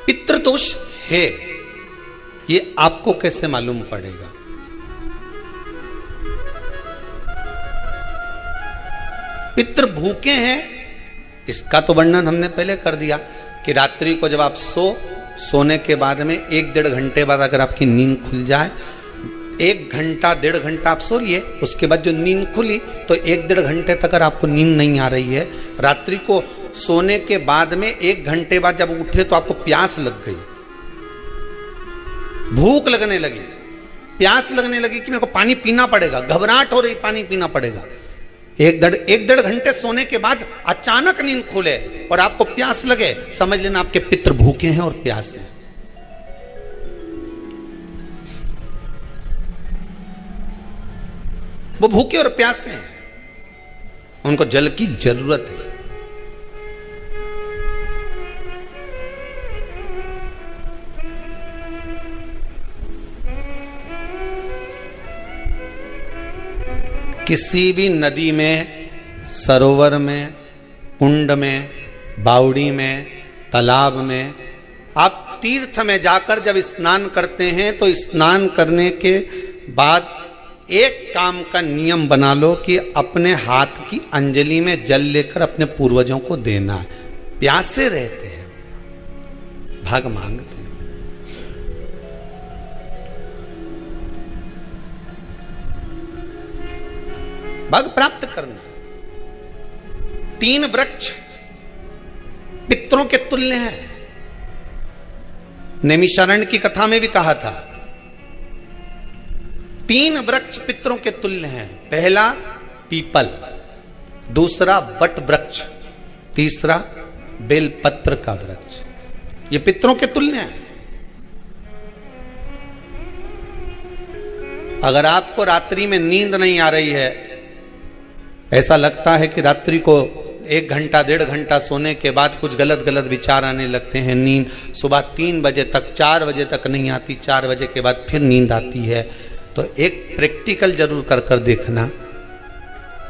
पितृदोष है, ये आपको कैसे मालूम पड़ेगा? पितृ भूखे हैं, इसका तो वर्णन हमने पहले कर दिया कि रात्रि को जब आप सोने के बाद में 1-1.5 घंटे बाद अगर आपकी नींद खुल जाए, 1 घंटा 1.5 घंटा आप सो लिए, उसके बाद जो नींद खुली तो 1-1.5 घंटे तक अगर आपको नींद नहीं आ रही है, रात्रि को सोने के बाद में 1 घंटे बाद जब उठे तो आपको प्यास लग गई, भूख लगने लगी, प्यास लगने लगी कि मेरे को पानी पीना पड़ेगा, घबराहट हो रही, पानी पीना पड़ेगा। 1-1.5 घंटे सोने के बाद अचानक नींद खुले और आपको प्यास लगे, समझ लेना आपके पितृ भूखे हैं और प्यास है। वो भूखे और प्यासे हैं, उनको जल की जरूरत है। किसी भी नदी में, सरोवर में, कुंड में, बावड़ी में, तालाब में, आप तीर्थ में जाकर जब स्नान करते हैं तो स्नान करने के बाद एक काम का नियम बना लो कि अपने हाथ की अंजलि में जल लेकर अपने पूर्वजों को देना है। प्यासे रहते हैं, भाग मांगते हैं। भाग प्राप्त करना। 3 वृक्ष पितरों के तुल्य हैं। नैमिषारण्य की कथा में भी कहा था 3 वृक्ष पितरों के तुल्य हैं। पहला पीपल, दूसरा बट वृक्ष, तीसरा बेलपत्र का वृक्ष। ये पितरों के तुल्य हैं। अगर आपको रात्रि में नींद नहीं आ रही है, ऐसा लगता है कि रात्रि को 1 घंटा 1.5 घंटा सोने के बाद कुछ गलत गलत विचार आने लगते हैं, नींद सुबह 3 बजे तक 4 बजे तक नहीं आती, 4 बजे के बाद फिर नींद आती है, तो एक प्रैक्टिकल जरूर कर देखना।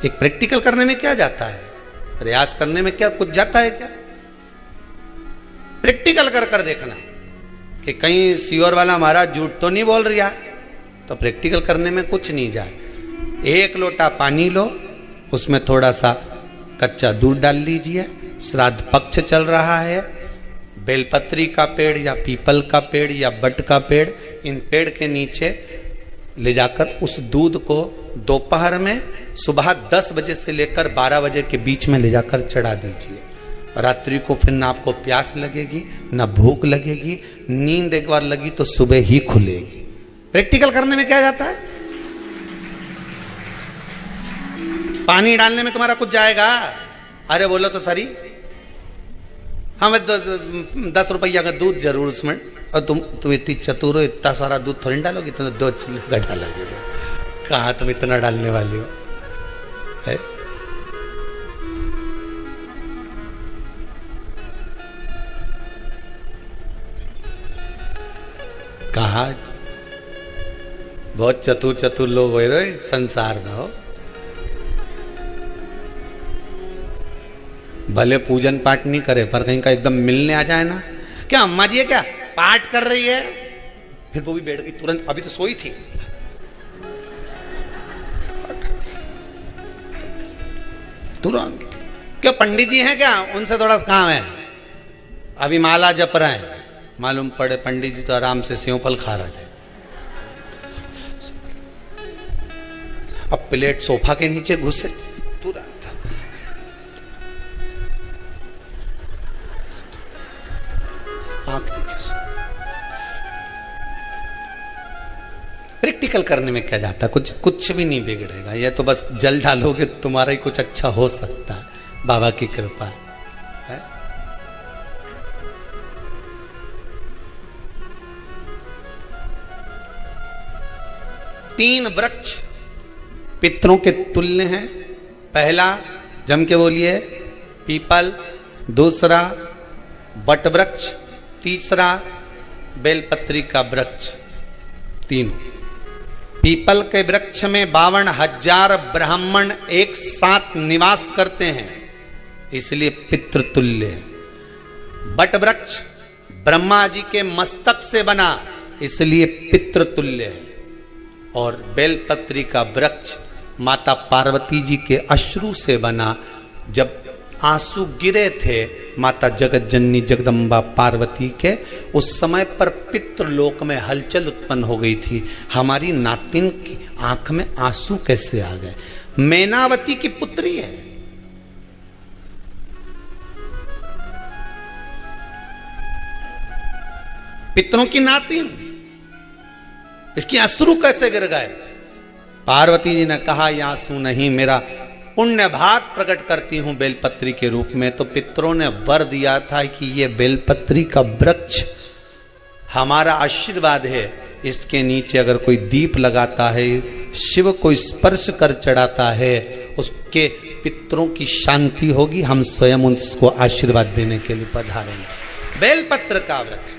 एक प्रैक्टिकल करने में क्या जाता है? प्रयास करने में क्या कुछ जाता है क्या? प्रैक्टिकल कर देखना कि कहीं सियोर वाला महाराज झूठ तो नहीं बोल रहा, तो प्रैक्टिकल करने में कुछ नहीं जाए। 1 लोटा पानी लो, उसमें थोड़ा सा कच्चा दूध डाल लीजिए, श्राद्ध पक्ष चल रहा है, बेलपत्री का पेड़ या पीपल का पेड़ या बट का पेड़, इन पेड़ के नीचे ले जाकर उस दूध को दोपहर में सुबह 10 बजे से लेकर 12 बजे के बीच में ले जाकर चढ़ा दीजिए। रात्रि को फिर ना आपको प्यास लगेगी, ना भूख लगेगी, नींद एक बार लगी तो सुबह ही खुलेगी। प्रैक्टिकल करने में क्या जाता है? पानी डालने में तुम्हारा कुछ जाएगा? अरे बोलो तो सरी, हमें 10 रुपया का दूध जरूर उसमें, और तुम इतनी चतुर हो, इतना सारा दूध थोड़ी डालोगी, तुम 2 चूल्हे डालोगे। कहाँ तुम इतना डालने वाली हो है? कहा बहुत चतुर लोग हो रहे संसार में हो। भले पूजन पाठ नहीं करे, पर कहीं का एकदम मिलने आ जाए ना, क्या अम्मा जी है क्या पाठ कर रही है, फिर वो भी बैठ गई तुरंत, अभी तो सोई थी। तुरंत क्या पंडित जी हैं क्या, उनसे थोड़ा सा काम है, अभी माला जप रहे हैं। मालूम पड़े पंडित जी तो आराम से सेव फल खा रहे थे। अब प्लेट सोफा के नीचे घुसे तुरंत। प्रैक्टिकल करने में क्या जाता है? कुछ भी नहीं बिगड़ेगा। ये तो बस जल डालोगे तुम्हारा ही कुछ अच्छा हो सकता है, बाबा की कृपा है। 3 वृक्ष पितरों के तुल्य हैं। पहला जम के बोलिए पीपल, दूसरा बट वृक्ष, तीसरा बेलपत्री का वृक्ष। 3 पीपल के वृक्ष में 52,000 ब्राह्मण एक साथ निवास करते हैं, इसलिए पितृतुल्य है। बट वृक्ष ब्रह्मा जी के मस्तक से बना, इसलिए पितृतुल्य है। और बेलपत्री का वृक्ष माता पार्वती जी के अश्रु से बना। जब आंसू गिरे थे माता जगत जननी जगदम्बा पार्वती के, उस समय पर पितृलोक में हलचल उत्पन्न हो गई थी। हमारी नातिन की आंख में आंसू कैसे आ गए? मैनावती की पुत्री है। पितरों की नातिन, इसकी अश्रु कैसे गिर गए? पार्वती जी ने कहा ये आंसू नहीं, मेरा पुण्य भाग प्रकट करती हूं बेलपत्री के रूप में। तो पितरों ने वर दिया था कि ये बेलपत्री का वृक्ष हमारा आशीर्वाद है, इसके नीचे अगर कोई दीप लगाता है, शिव को स्पर्श कर चढ़ाता है, उसके पितरों की शांति होगी। हम स्वयं उसको आशीर्वाद देने के लिए पधारेंगे। बेलपत्र का वृक्ष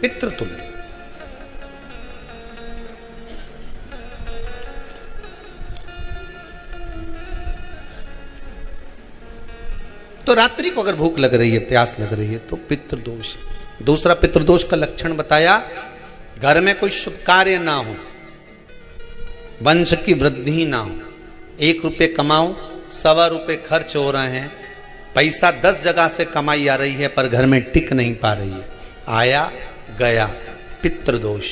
पितृतुल्य। तो रात्रि को अगर भूख लग रही है, प्यास लग रही है, तो पितृदोष। दूसरा पितृदोष का लक्षण बताया, घर में कोई शुभ कार्य ना हो, वंश की वृद्धि ना हो। 1 रुपये कमाओ, 1.25 रुपये खर्च हो रहे हैं, पैसा 10 जगह से कमाई आ रही है पर घर में टिक नहीं पा रही है, आया गया, पितृदोष।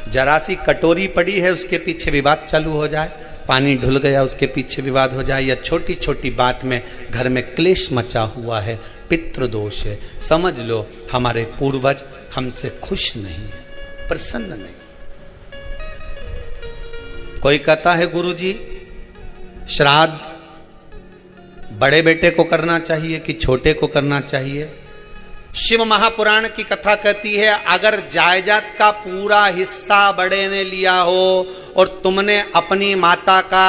जरा सी कटोरी पड़ी है, उसके पीछे विवाद चालू हो जाए, पानी ढुल गया, उसके पीछे विवाद हो जाए, या छोटी छोटी बात में घर में क्लेश मचा हुआ है, पितृदोष है। समझ लो हमारे पूर्वज हमसे खुश नहीं, प्रसन्न नहीं। कोई कहता है गुरुजी श्राद्ध बड़े बेटे को करना चाहिए कि छोटे को करना चाहिए? शिव महापुराण की कथा कहती है, अगर जायदाद का पूरा हिस्सा बड़े ने लिया हो और तुमने अपनी माता का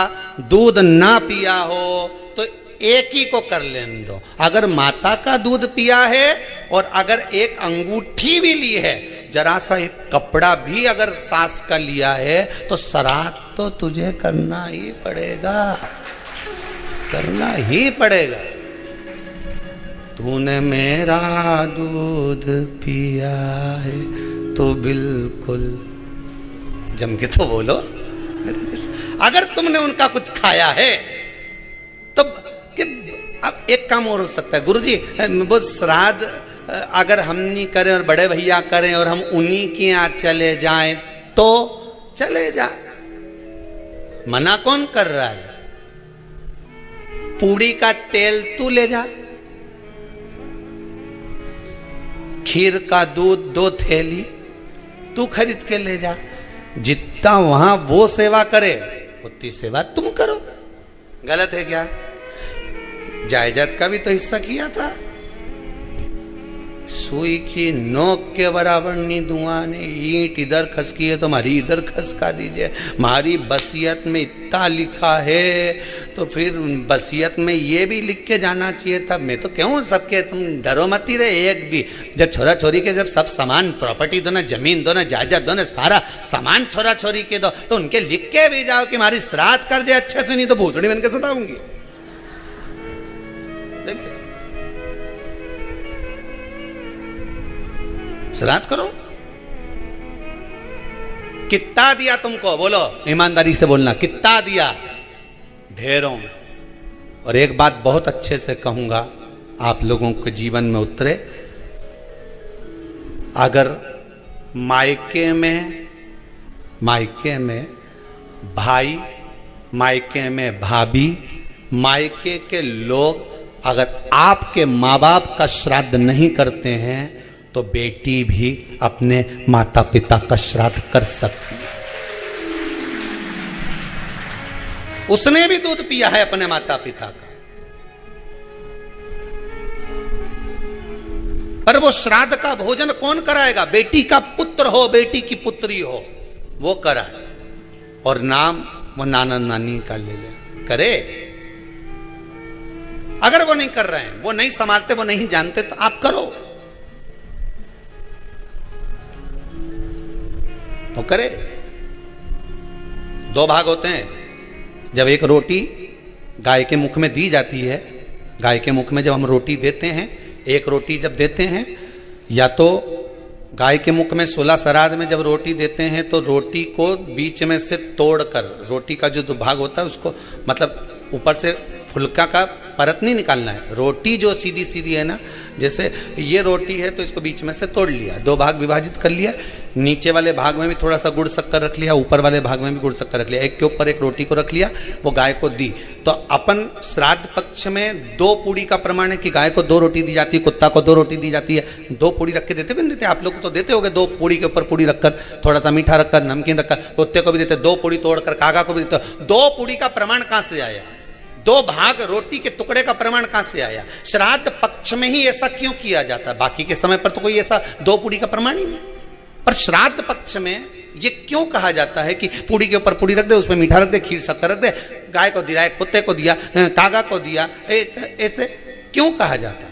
दूध ना पिया हो तो एक ही को कर लेने दो। अगर माता का दूध पिया है और अगर एक अंगूठी भी ली है, जरा सा एक कपड़ा भी अगर सास का लिया है, तो श्राद्ध तो तुझे करना ही पड़ेगा, करना ही पड़ेगा। तूने मेरा दूध पिया है तो बिल्कुल जम के तो बोलो। अगर तुमने उनका कुछ खाया है तो अब एक काम और हो सकता है, गुरुजी वो श्राद्ध अगर हम नहीं करें और बड़े भैया करें और हम उन्हीं के यहाँ चले जाएं तो चले जा, मना कौन कर रहा है? पूड़ी का तेल तू ले जा, खीर का दूध 2 थैली तू खरीद के ले जा। जितना वहां वो सेवा करे उतनी सेवा तुम करो। गलत है क्या? जायदाद का भी तो हिस्सा किया था। सुई की नोक के बराबर नहीं धुआं ने, ईंट इधर खसकी है तो हमारी इधर खसका दीजिए। हमारी बसियत में इतना लिखा है तो फिर बसियत में ये भी लिख के जाना चाहिए था। मैं तो क्यों सबके, तुम डरो मत ही रहे एक भी। जब छोरा छोरी के जब सब सामान, प्रॉपर्टी दो ना, जमीन दो ना, जायदाद दो ना, सारा सामान छोरा छोरी के दो, तो उनके लिख के भी जाओ कि हमारी श्राद्ध कर दे अच्छे से, नहीं तो भूतड़ी बन के सताऊंगी। श्राद्ध करो। कितना दिया तुमको? बोलो ईमानदारी से बोलना, कितना दिया? ढेरों। और एक बात बहुत अच्छे से कहूंगा, आप लोगों के जीवन में उतरे। अगर मायके में भाई, मायके में भाभी, मायके के लोग अगर आपके माँ बाप का श्राद्ध नहीं करते हैं तो बेटी भी अपने माता पिता का श्राद्ध कर सकती है। उसने भी दूध पिया है अपने माता पिता का, पर वो श्राद्ध का भोजन कौन कराएगा? बेटी का पुत्र हो, बेटी की पुत्री हो, वो कराए। और नाम वो नाना नानी का ले ले करे। अगर वो नहीं कर रहे हैं, वो नहीं संभालते, वो नहीं जानते, तो आप करो तो करे। 2 भाग होते हैं। जब एक रोटी गाय के मुख में दी जाती है, गाय के मुख में जब हम रोटी देते हैं, एक रोटी जब देते हैं, या तो गाय के मुख में 16 श्राद्ध में जब रोटी देते हैं तो रोटी को बीच में से तोड़कर, रोटी का जो भाग होता है उसको, मतलब ऊपर से फुलका का परत नहीं निकालना है, रोटी जो सीधी सीधी है ना, जैसे ये रोटी है तो इसको बीच में से तोड़ लिया, 2 भाग विभाजित कर लिया, नीचे वाले भाग में भी थोड़ा सा गुड़ शक्कर रख लिया, ऊपर वाले भाग में भी गुड़ शक्कर रख लिया, एक के ऊपर एक रोटी को रख लिया, वो गाय को दी। तो अपन श्राद्ध पक्ष में 2 पूड़ी का प्रमाण है कि गाय को 2 रोटी दी जाती है, कुत्ता को 2 रोटी दी जाती है। 2 पूड़ी रख के देते भी नहीं देते, आप लोग तो देते होगे, 2 पूड़ी के ऊपर पूड़ी रखकर, थोड़ा सा मीठा रखकर, नमकीन रखकर, कुत्ते को भी देते, 2 पूड़ी तोड़कर कागा को भी देते। 2 पूड़ी का प्रमाण कहां से आया? 2 भाग रोटी के टुकड़े का प्रमाण कहां से आया? श्राद्ध पक्ष में ही ऐसा क्यों किया जाता है? बाकी के समय पर तो कोई ऐसा 2 पूड़ी का प्रमाण ही नहीं, पर श्राद्ध पक्ष में ये क्यों कहा जाता है कि पूड़ी के ऊपर पूड़ी रख दे, उसमें मीठा रख दे, खीर शक्कर रख दे, गाय को दिया, कुत्ते को दिया, कागा को दिया, ऐसे क्यों कहा जाता है?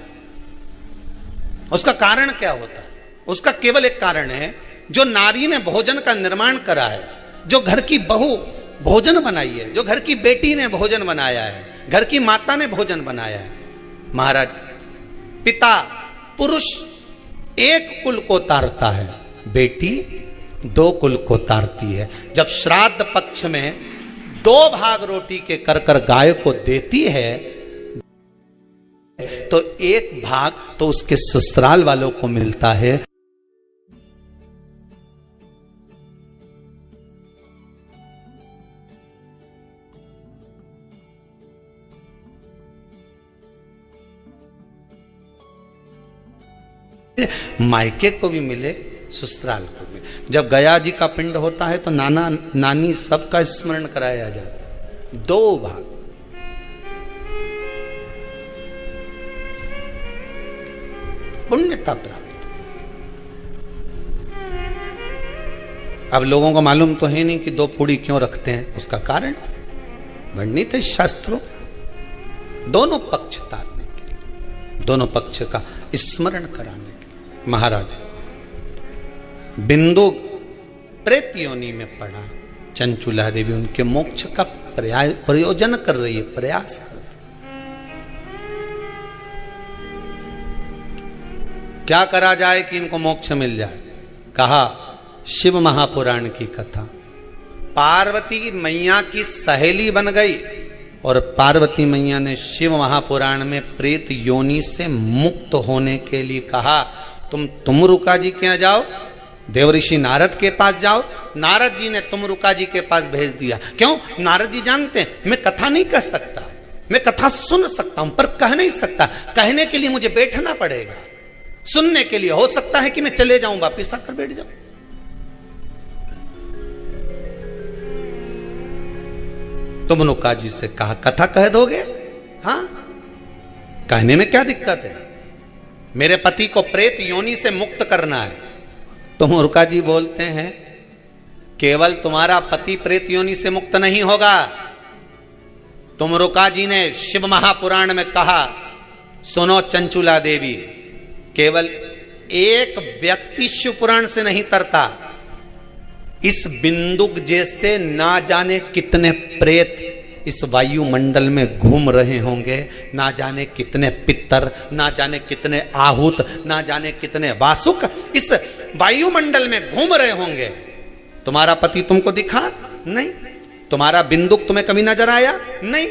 उसका कारण क्या होता है? उसका केवल एक कारण है, जो नारी ने भोजन का निर्माण करा है, जो घर की बहू भोजन बनाई है, जो घर की बेटी ने भोजन बनाया है, घर की माता ने भोजन बनाया है। महाराज, पिता पुरुष एक कुल को तारता है, बेटी 2 कुल को तारती है। जब श्राद्ध पक्ष में 2 भाग रोटी के कर कर गाय को देती है तो 1 भाग तो उसके ससुराल वालों को मिलता है। मायके को भी मिले, ससुराल को भी। जब गया जी का पिंड होता है तो नाना नानी सबका स्मरण कराया जाता है। 2 भाग, पुण्यता प्राप्त। अब लोगों को मालूम तो है नहीं कि 2 पूड़ी क्यों रखते हैं, उसका कारण वर्णित है शास्त्रों। दोनों पक्ष तारने के लिए, दोनों पक्ष का स्मरण कराने के लिए। महाराज, बिंदु प्रेत योनि में पड़ा, चंचुला देवी उनके मोक्ष का प्रयोजन कर रही है, प्रयास कर रही। क्या करा जाए कि इनको मोक्ष मिल जाए? कहा शिव महापुराण की कथा। पार्वती मैया की सहेली बन गई और पार्वती मैया ने शिव महापुराण में प्रेत योनि से मुक्त होने के लिए कहा, तुम रुका जी के यहाँ जाओ, देवऋषि नारद के पास जाओ। नारद जी ने तुमरुका जी के पास भेज दिया। क्यों? नारद जी जानते हैं मैं कथा नहीं कर सकता, मैं कथा सुन सकता हूं पर कह नहीं सकता। कहने के लिए मुझे बैठना पड़ेगा, सुनने के लिए हो सकता है कि मैं चले जाऊं, वापिस आकर बैठ जाऊं। तुमरुका जी से कहा कथा कह दोगे? हाँ, कहने में क्या दिक्कत है, मेरे पति को प्रेत योनि से मुक्त करना है। तुमरुका जी बोलते हैं केवल तुम्हारा पति प्रेत योनि से मुक्त नहीं होगा। तुमरुका जी ने शिव महापुराण में कहा, सुनो चंचुला देवी, केवल एक व्यक्ति शिव पुराण से नहीं तरता, इस बिंदुक जैसे ना जाने कितने प्रेत इस वायुमंडल में घूम रहे होंगे, ना जाने कितने पितर, ना जाने कितने आहूत, ना जाने कितने वासुक इस वायुमंडल में घूम रहे होंगे। तुम्हारा पति तुमको दिखा नहीं, तुम्हारा बिंदुक तुम्हें कभी नजर आया नहीं,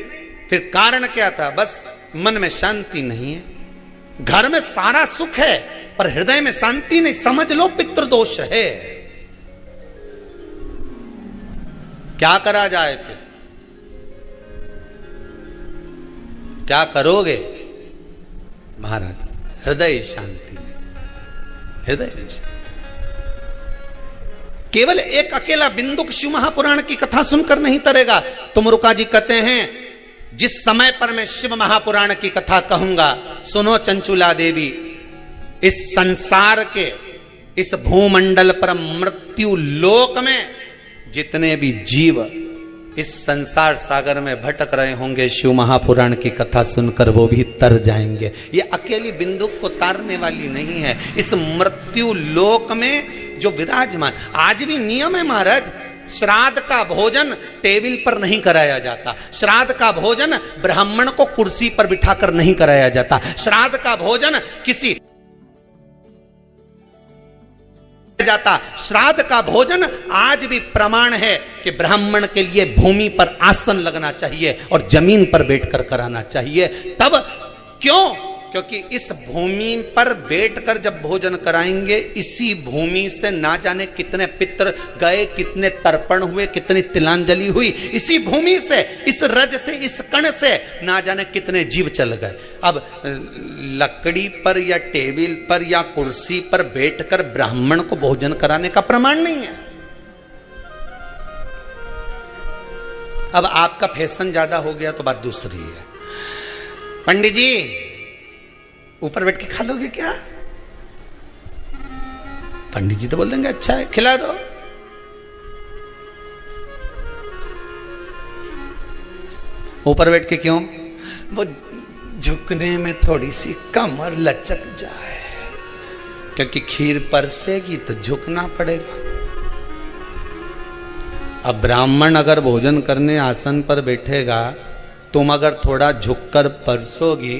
फिर कारण क्या था? बस मन में शांति नहीं है। घर में सारा सुख है पर हृदय में शांति नहीं, समझ लो पितृदोष है। क्या करा जाए? फिर क्या करोगे? महाराज, हृदय शांति, हृदय शांति। केवल एक अकेला बिंदुक शिव महापुराण की कथा सुनकर नहीं तरेगा। तुमरुका जी कहते हैं जिस समय पर मैं शिव महापुराण की कथा कहूंगा, सुनो चंचुला देवी, इस संसार के इस भूमंडल पर मृत्यु लोक में जितने भी जीव इस संसार सागर में भटक रहे होंगे, शिव महापुराण की कथा सुनकर वो भी तर जाएंगे। ये अकेली बिंदुक को तारने वाली नहीं है, इस मृत्यु लोक में जो विराजमान। आज भी नियम है महाराज, श्राद्ध का भोजन टेबल पर नहीं कराया जाता। श्राद्ध का भोजन ब्राह्मण को कुर्सी पर बिठाकर नहीं कराया जाता। श्राद्ध का भोजन किसी जाता। श्राद्ध का भोजन आज भी प्रमाण है कि ब्राह्मण के लिए भूमि पर आसन लगना चाहिए और जमीन पर बैठकर कराना चाहिए। तब क्यों? क्योंकि इस भूमि पर बैठकर जब भोजन कराएंगे, इसी भूमि से ना जाने कितने पितृ गए, कितने तर्पण हुए, कितनी तिलांजलि हुई, इसी भूमि से, इस रज से, इस कण से ना जाने कितने जीव चल गए। अब लकड़ी पर या टेबल पर या कुर्सी पर बैठकर ब्राह्मण को भोजन कराने का प्रमाण नहीं है। अब आपका फैशन ज्यादा हो गया तो बात दूसरी है। पंडित जी ऊपर बैठ के खा लोगे क्या? पंडित जी तो बोल देंगे अच्छा है, खिला दो। ऊपर बैठ के क्यों? वो झुकने में थोड़ी सी कमर लचक जाए, क्योंकि खीर परसेगी तो झुकना पड़ेगा। अब ब्राह्मण अगर भोजन करने आसन पर बैठेगा, तुम अगर थोड़ा झुककर परसोगी,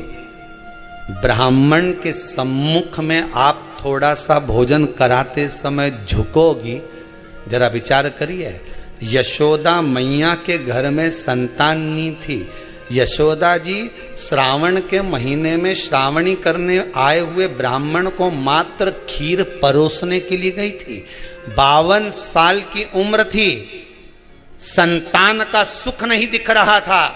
ब्राह्मण के सम्मुख में आप थोड़ा सा भोजन कराते समय झुकोगी। जरा विचार करिए, यशोदा मैया के घर में संतान नहीं थी। यशोदा जी श्रावण के महीने में श्रावणी करने आए हुए ब्राह्मण को मात्र खीर परोसने के लिए गई थी। 52 साल की उम्र थी, संतान का सुख नहीं दिख रहा था,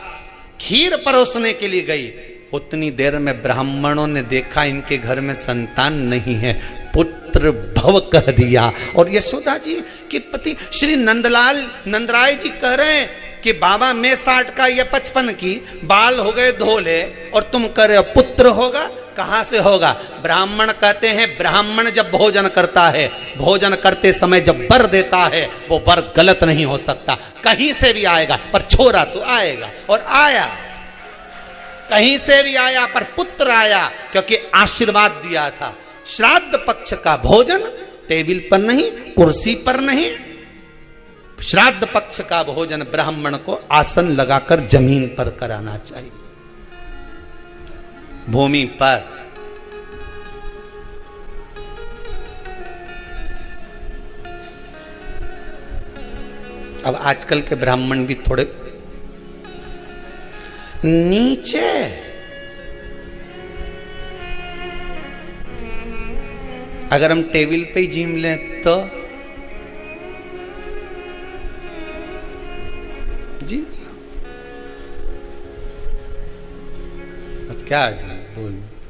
खीर परोसने के लिए गई। उतनी देर में ब्राह्मणों ने देखा इनके घर में संतान नहीं है, पुत्र भव कह दिया। और यशोदा जी के पति श्री नंदराय जी कह रहे हैं कि बाबा मैं 60 का या 55 की, बाल हो गए धोले, और तुम कह रहे हो पुत्र होगा। कहां से होगा? ब्राह्मण कहते हैं ब्राह्मण जब भोजन करता है, भोजन करते समय जब वर देता है, वो वर गलत नहीं हो सकता, कहीं से भी आएगा, पर छोरा तो आएगा। और आया, कहीं से भी आया, पर पुत्र आया, क्योंकि आशीर्वाद दिया था। श्राद्ध पक्ष का भोजन टेबल पर नहीं, कुर्सी पर नहीं, श्राद्ध पक्ष का भोजन ब्राह्मण को आसन लगाकर जमीन पर कराना चाहिए, भूमि पर। अब आजकल के ब्राह्मण भी थोड़े नीचे, अगर हम टेबल पे ही जीम लें तो जी अब क्या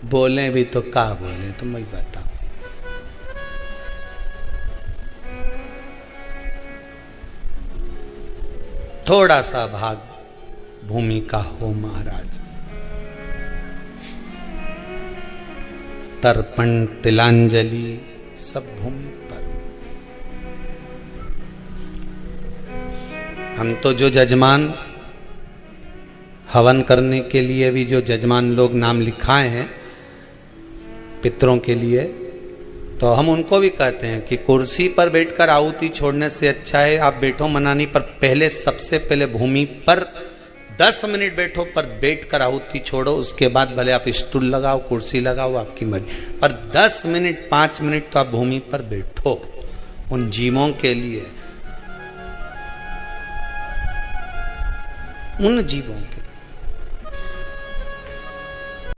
बोले भी तो क्या बोले, तुम वही बताओ। थोड़ा सा भाग भूमि का हो महाराज। तर्पण तिलांजलि सब भूमि पर। हम तो जो जजमान हवन करने के लिए भी जो जजमान लोग नाम लिखाए हैं पितरों के लिए, तो हम उनको भी कहते हैं कि कुर्सी पर बैठकर आहुति छोड़ने से अच्छा है आप बैठो मनानी पर, पहले सबसे पहले भूमि पर 10 मिनट बैठो, पर बैठकर आहुति छोड़ो। उसके बाद भले आप स्टूल लगाओ, कुर्सी लगाओ, आपकी मर्जी, पर 10 मिनट 5 मिनट तो आप भूमि पर बैठो उन जीवों के लिए, उन जीवों के